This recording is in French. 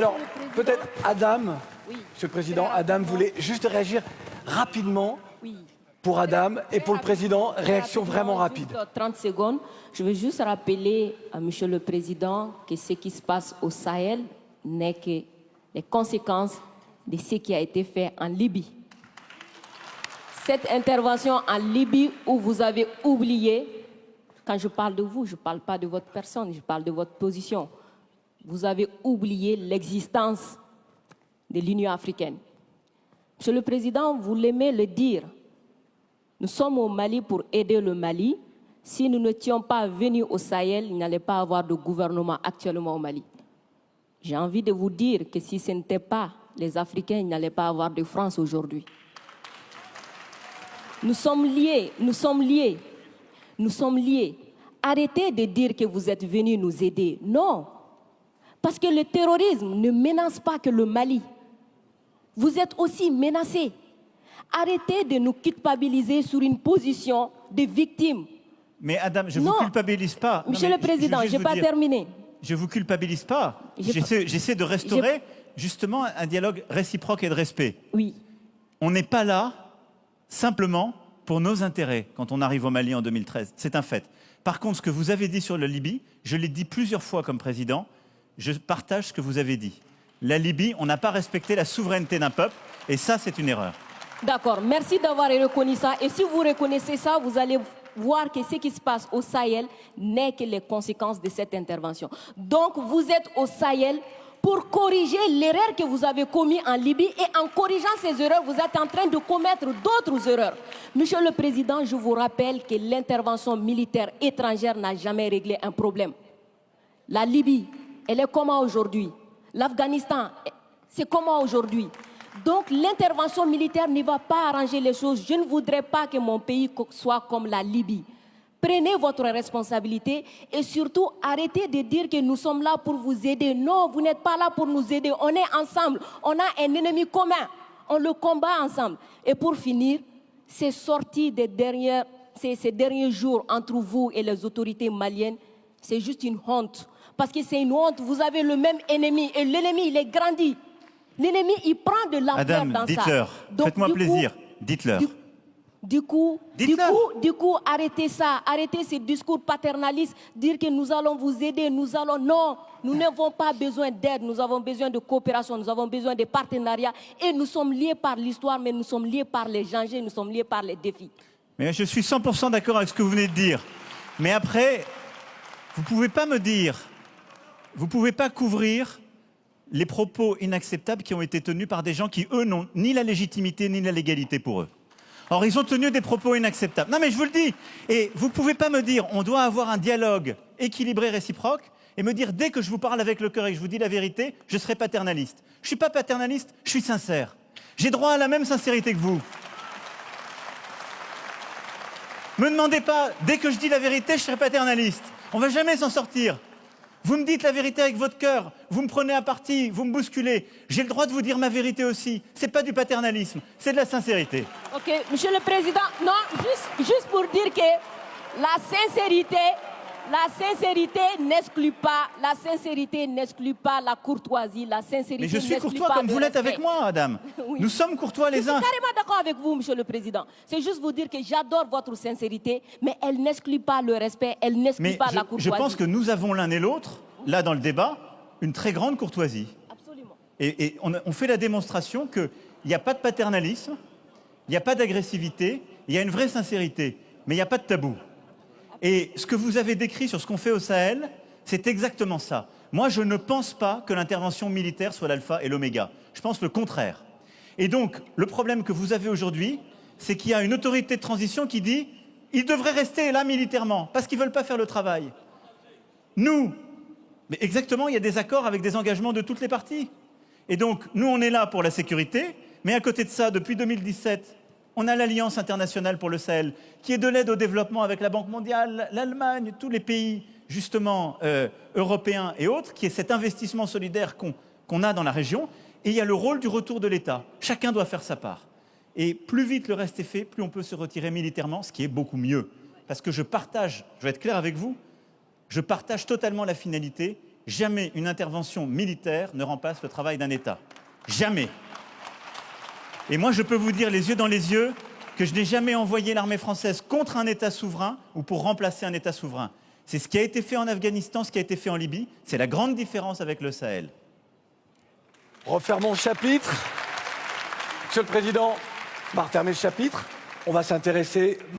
Alors, peut-être Adam, Oui. Monsieur le Président, Très Adam rapidement. voulait juste réagir rapidement Oui. pour Adam et pour le Très Président. rapidement, Réaction vraiment rapide. juste 30 secondes. Je veux juste rappeler à Monsieur le Président que ce qui se passe au Sahel n'est que les conséquences de ce qui a été fait en Libye. Cette intervention en Libye où vous avez oublié, quand je parle de vous, je ne parle pas de votre personne, je parle de votre position. Vous avez oublié l'existence de l'Union africaine. Monsieur le Président, vous l'aimez le dire. Nous sommes au Mali pour aider le Mali. Si nous n'étions pas venus au Sahel, il n'allait pas avoir de gouvernement actuellement au Mali. J'ai envie de vous dire que si ce n'était pas les Africains, il n'allait pas avoir de France aujourd'hui. Nous sommes liés, nous sommes liés, nous sommes liés. Arrêtez de dire que vous êtes venus nous aider. Non, parce que le terrorisme ne menace pas que le Mali. Vous êtes aussi menacés. Arrêtez de nous culpabiliser sur une position de victime. Mais Adam, je ne Non. vous culpabilise pas. Non, Monsieur mais le Président, veux je juste n'ai vous pas dire, terminé. Je ne vous culpabilise pas. J'ai J'essaie de restaurer justement un dialogue réciproque et de respect. Oui. On n'est pas là simplement pour nos intérêts quand on arrive au Mali en 2013. C'est un fait. Par contre, ce que vous avez dit sur la Libye, je l'ai dit plusieurs fois comme président, je partage ce que vous avez dit. La Libye, on n'a pas respecté la souveraineté d'un peuple, et ça, c'est une erreur. D'accord, merci d'avoir reconnu ça. Et si vous reconnaissez ça, vous allez voir que ce qui se passe au Sahel n'est que les conséquences de cette intervention. Donc, vous êtes au Sahel pour corriger l'erreur que vous avez commise en Libye et en corrigeant ces erreurs, vous êtes en train de commettre d'autres erreurs. Monsieur le Président, je vous rappelle que l'intervention militaire étrangère n'a jamais réglé un problème. La Libye, elle est comment aujourd'hui? L'Afghanistan, c'est comment aujourd'hui? Donc l'intervention militaire ne va pas arranger les choses. Je ne voudrais pas que mon pays soit comme la Libye. Prenez votre responsabilité et surtout arrêtez de dire que nous sommes là pour vous aider. Non, vous n'êtes pas là pour nous aider. On est ensemble. On a un ennemi commun. On le combat ensemble. Et pour finir, ces sorties ces derniers jours entre vous et les autorités maliennes, c'est juste une honte. Parce que c'est une honte. Vous avez le même ennemi et l'ennemi, il est grandi. L'ennemi, il prend de l'ampleur Adam, dans ça. dites-leur. Faites-moi plaisir. Dites-leur. Du coup, arrêtez ça, arrêtez ces discours paternalistes, dire que nous allons vous aider, non, nous n'avons pas besoin d'aide, nous avons besoin de coopération, nous avons besoin de partenariat et nous sommes liés par l'histoire, mais nous sommes liés par les dangers, nous sommes liés par les défis. Mais je suis 100% d'accord avec ce que vous venez de dire. Mais après, vous ne pouvez pas me dire, vous ne pouvez pas couvrir les propos inacceptables qui ont été tenus par des gens qui, eux, n'ont ni la légitimité ni la légalité pour eux. Or, ils ont tenu des propos inacceptables. Non, mais je vous le dis. Et vous ne pouvez pas me dire, on doit avoir un dialogue équilibré, réciproque, et me dire, dès que je vous parle avec le cœur et que je vous dis la vérité, je serai paternaliste. Je ne suis pas paternaliste, je suis sincère. J'ai droit à la même sincérité que vous. Me demandez pas, dès que je dis la vérité, je serai paternaliste. On ne va jamais s'en sortir. Vous me dites la vérité avec votre cœur, vous me prenez à partie, vous me bousculez. J'ai le droit de vous dire ma vérité aussi. C'est pas du paternalisme, c'est de la sincérité. Ok, Monsieur le Président, non, juste pour dire que la sincérité n'exclut pas la courtoisie, la sincérité. Mais je suis n'exclut courtois pas comme le vous l'êtes respect. avec moi, Adam. Oui. Nous sommes courtois les uns. Je suis carrément d'accord avec vous, Monsieur le Président. C'est juste vous dire que j'adore votre sincérité, mais elle n'exclut pas le respect, elle n'exclut Mais pas la je courtoisie. pense que nous avons l'un et l'autre, là dans le débat, une très grande courtoisie. Absolument. Et on fait la démonstration qu'il n'y a pas de paternalisme, il n'y a pas d'agressivité, il y a une vraie sincérité, mais il n'y a pas de tabou. Et ce que vous avez décrit sur ce qu'on fait au Sahel, c'est exactement ça. Moi, je ne pense pas que l'intervention militaire soit l'alpha et l'oméga. Je pense le contraire. Et donc, le problème que vous avez aujourd'hui, c'est qu'il y a une autorité de transition qui dit « ils devraient rester là militairement, parce qu'ils ne veulent pas faire le travail ». Nous, mais exactement, il y a des accords avec des engagements de toutes les parties. Et donc, nous, on est là pour la sécurité, mais à côté de ça, depuis 2017, on a l'Alliance internationale pour le Sahel, qui est de l'aide au développement avec la Banque mondiale, l'Allemagne, tous les pays, justement, européens et autres, qui est cet investissement solidaire qu'on a dans la région. Et il y a le rôle du retour de l'État. Chacun doit faire sa part. Et plus vite le reste est fait, plus on peut se retirer militairement, ce qui est beaucoup mieux. Parce que je vais être clair avec vous, je partage totalement la finalité jamais une intervention militaire ne remplace le travail d'un État. Jamais. Et moi, je peux vous dire les yeux dans les yeux que je n'ai jamais envoyé l'armée française contre un État souverain ou pour remplacer un État souverain. C'est ce qui a été fait en Afghanistan, ce qui a été fait en Libye. C'est la grande différence avec le Sahel. Refermons le chapitre. Monsieur le Président, on va refermer le chapitre. On va s'intéresser